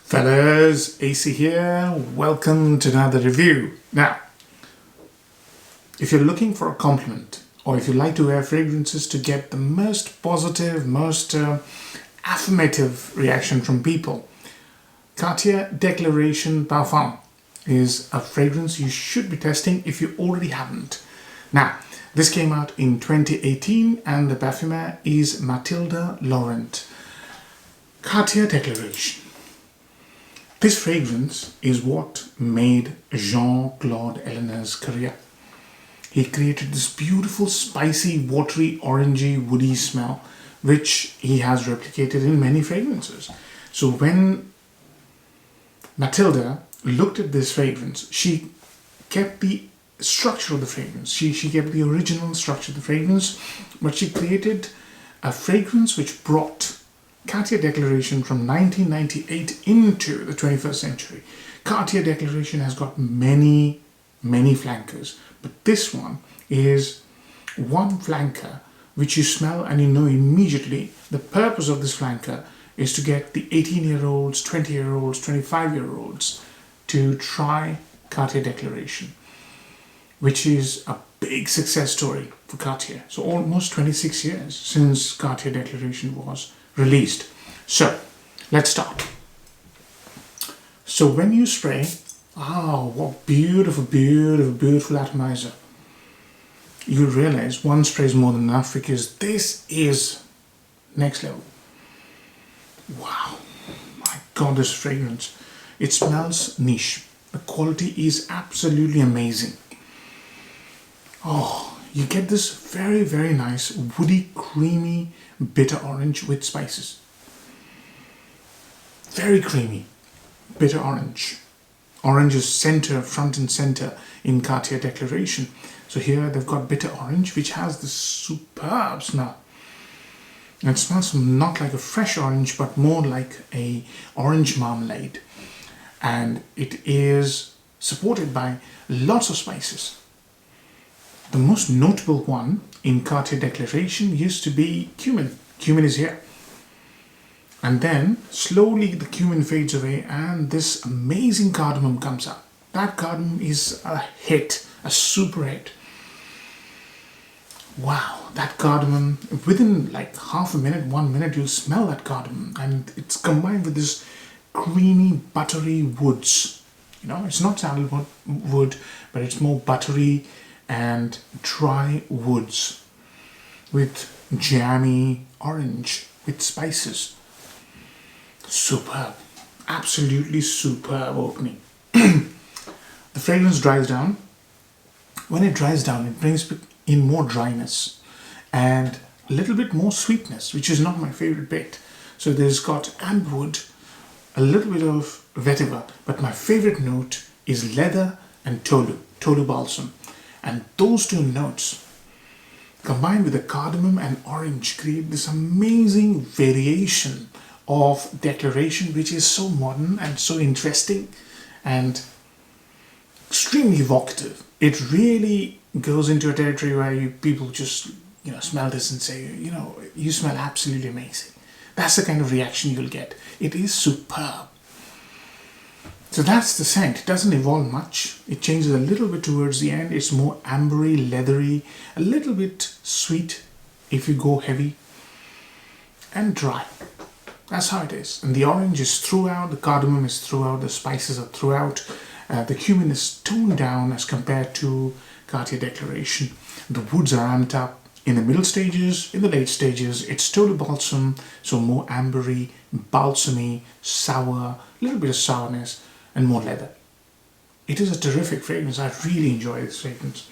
Fellas, AC here. Welcome to another review. Now, if you're looking for a compliment or if you like to wear fragrances to get the most positive, most affirmative reaction from people, Cartier Declaration Parfum is a fragrance you should be testing if you already haven't. Now, this came out in 2018 and the parfumer is Mathilde Laurent. Cartier Declaration. This fragrance is what made Jean-Claude Ellen's career. He created this beautiful, spicy, watery, orangey, woody smell, which he has replicated in many fragrances. So when Mathilde looked at this fragrance, she kept the structure of the fragrance. She kept the original structure of the fragrance, but she created a fragrance which brought Cartier Declaration from 1998 into the 21st century. Cartier Declaration has got many flankers, but this one is one flanker which you smell and you know immediately the purpose of this flanker is to get the 18-year-olds, 20-year-olds, 25-year-olds to try Cartier Declaration, which is a big success story for Cartier. So almost 26 years since Cartier Declaration was released. So let's start. So when you spray, what beautiful atomizer. You realize one spray is more than enough because this is next level. Wow, my God, this fragrance. It smells niche. The quality is absolutely amazing. You get this very nice woody, creamy, bitter orange with spices. Very creamy, bitter orange. Orange is front and center in Cartier Declaration. So here they've got bitter orange, which has this superb smell. And it smells not like a fresh orange, but more like a orange marmalade. And it is supported by lots of spices. The most notable one in Cartier Declaration used to be cumin. Cumin is here. And then slowly the cumin fades away and this amazing cardamom comes out. That cardamom is a hit, a super hit. Wow, that cardamom, within like half a minute, 1 minute, you'll smell that cardamom. And it's combined with this creamy, buttery woods. You know, it's not sandalwood wood, but it's more buttery and dry woods with jammy orange with spices. Superb, absolutely superb opening. The fragrance dries down. When it dries down, it brings in more dryness and a little bit more sweetness, which is not my favorite bit. So there's got amberwood, a little bit of vetiver, but my favorite note is leather and tolu balsam. And those two notes combined with the cardamom and orange create this amazing variation of Declaration, which is so modern and so interesting and extremely evocative. It really goes into a territory where people just smell this and say, you smell absolutely amazing. That's the kind of reaction you'll get. It is superb. So that's the scent. It doesn't evolve much. It changes a little bit towards the end. It's more ambery, leathery, a little bit sweet if you go heavy, and dry. That's how it is. And the orange is throughout, the cardamom is throughout, the spices are throughout. The cumin is toned down as compared to Cartier Declaration. The woods are amped up in the middle stages, in the late stages. It's tolu balsam, so more ambery, balsamy, sour, a little bit of sourness, and more leather. It is a terrific fragrance. I really enjoy this fragrance.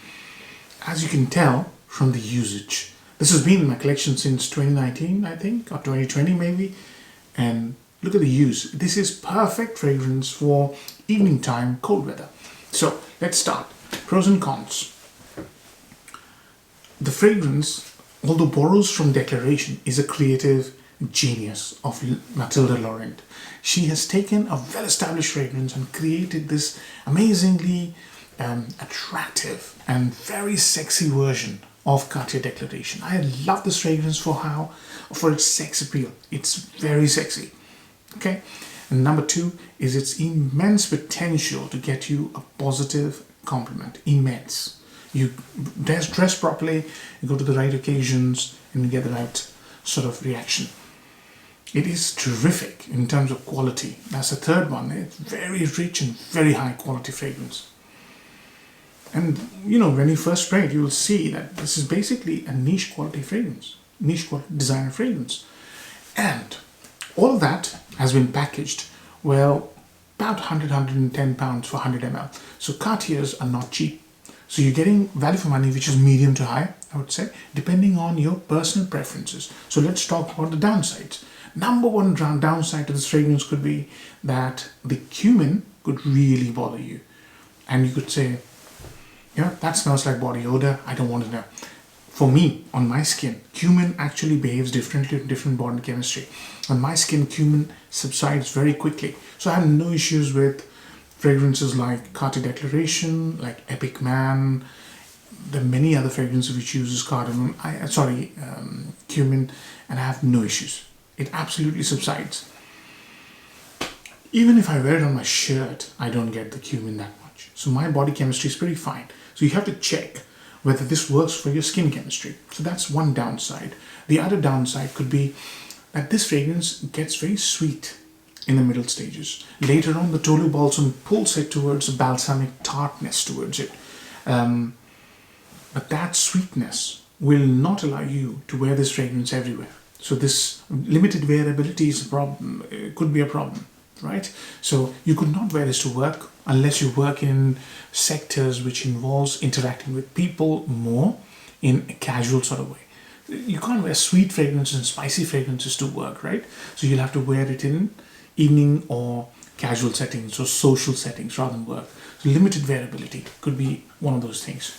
As you can tell from the usage, this has been in my collection since 2019, I think, or 2020 maybe. And look at the use. This is perfect fragrance for evening time, cold weather. So let's start. Pros and cons. The fragrance, although borrows from Declaration, is a creative genius of Mathilde Laurent. She has taken a well-established fragrance and created this amazingly attractive and very sexy version of Cartier Declaration. I love this fragrance for its sex appeal. It's very sexy. Okay, And number two is its immense potential to get you a positive compliment. Immense. You dress properly, you go to the right occasions, and you get the right sort of reaction. It is terrific in terms of quality. That's the third one. It's very rich and very high quality fragrance. And when you first spray it, you will see that this is basically a niche quality fragrance, niche quality designer fragrance. And all of that has been packaged, well, about 110 pounds for 100 ml. So Cartiers are not cheap. So you're getting value for money, which is medium to high, I would say, depending on your personal preferences. So let's talk about the downsides. Number one downside to this fragrance could be that the cumin could really bother you. And you could say, that smells like body odor, I don't want to know. For me, on my skin, cumin actually behaves differently with different body chemistry. On my skin, cumin subsides very quickly. So I have no issues with fragrances like Cartier Declaration, like Epic Man. There are many other fragrances which uses cumin, and I have no issues. It absolutely subsides. Even if I wear it on my shirt, I don't get the cumin that much. So my body chemistry is pretty fine. So you have to check whether this works for your skin chemistry. So that's one downside. The other downside could be that this fragrance gets very sweet in the middle stages. Later on, the Tolu balsam pulls it towards a balsamic tartness towards it. But that sweetness will not allow you to wear this fragrance everywhere. So this limited wearability is a problem. It could be a problem, right? So you could not wear this to work unless you work in sectors which involves interacting with people more in a casual sort of way. You can't wear sweet fragrances and spicy fragrances to work, right? So you'll have to wear it in evening or casual settings or social settings rather than work. So limited wearability could be one of those things.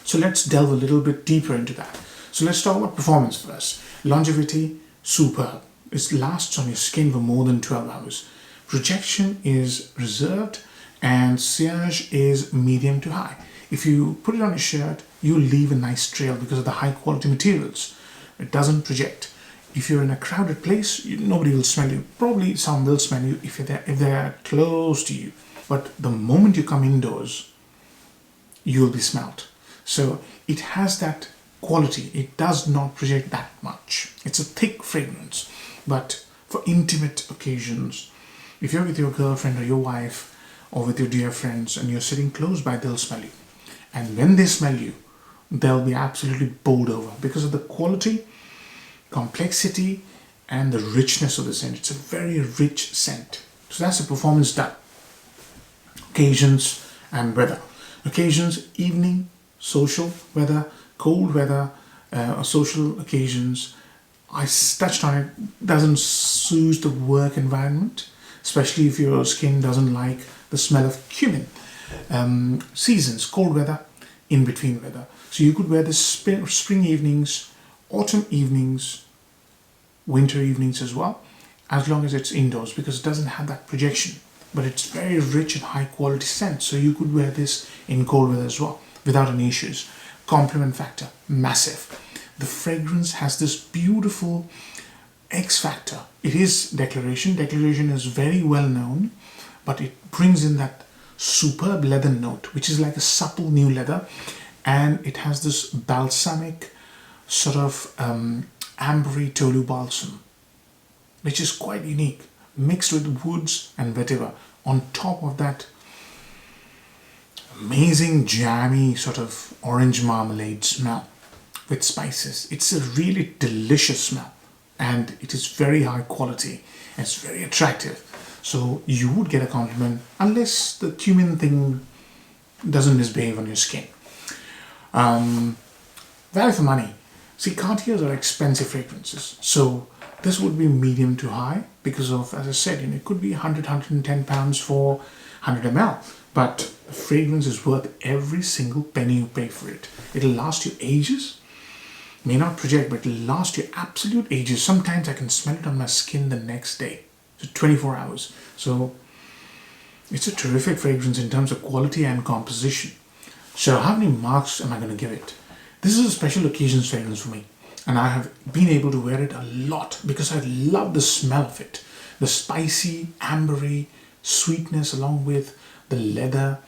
So let's delve a little bit deeper into that. So let's talk about performance first. Longevity, superb. It lasts on your skin for more than 12 hours. Projection is reserved and sillage is medium to high. If you put it on a shirt, you'll leave a nice trail because of the high quality materials. It doesn't project. If you're in a crowded place, nobody will smell you. Probably some will smell you if they're close to you. But the moment you come indoors, you'll be smelled. So it has that quality. It does not project that much. It's a thick fragrance. But for intimate occasions, if you're with your girlfriend or your wife or with your dear friends and you're sitting close by, they'll smell you. And when they smell you, they'll be absolutely bowled over because of the quality, complexity, and the richness of the scent. It's a very rich scent. So that's the performance done. Occasions and weather. Occasions, evening, social weather, cold weather, social occasions. I touched on it, doesn't suit the work environment, especially if your skin doesn't like the smell of cumin. Seasons, cold weather, in-between weather. So you could wear this spring evenings, autumn evenings, winter evenings as well, as long as it's indoors because it doesn't have that projection. But it's very rich and high quality scent. So you could wear this in cold weather as well without any issues. Complement factor, massive. The fragrance has this beautiful X factor. It is Declaration. Declaration is very well known, but it brings in that superb leather note, which is like a supple new leather. And it has this balsamic sort of ambery Tolu balsam, which is quite unique, mixed with woods and vetiver. On top of that amazing jammy sort of orange marmalade smell with spices. It's a really delicious smell and it is very high quality and it's very attractive. So you would get a compliment unless the cumin thing doesn't misbehave on your skin. Value for money. See, Cartiers are expensive fragrances. So this would be medium to high because of, as I said, it could be 110 pounds for 100 ml. But the fragrance is worth every single penny you pay for it. It'll last you ages. May not project, but it'll last you absolute ages. Sometimes I can smell it on my skin the next day. So 24 hours. So it's a terrific fragrance in terms of quality and composition. So how many marks am I going to give it? This is a special occasions fragrance for me. And I have been able to wear it a lot because I love the smell of it. The spicy, ambery sweetness along with the leather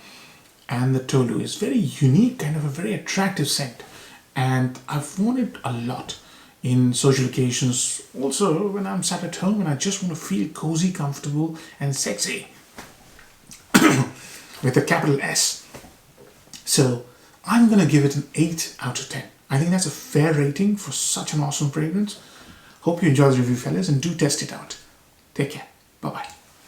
and the tolu is very unique, kind of a very attractive scent. And I've worn it a lot in social occasions. Also, when I'm sat at home and I just want to feel cozy, comfortable, and sexy with a capital S. So I'm going to give it an 8 out of 10. I think that's a fair rating for such an awesome fragrance. Hope you enjoyed the review, fellas, and do test it out. Take care. Bye-bye.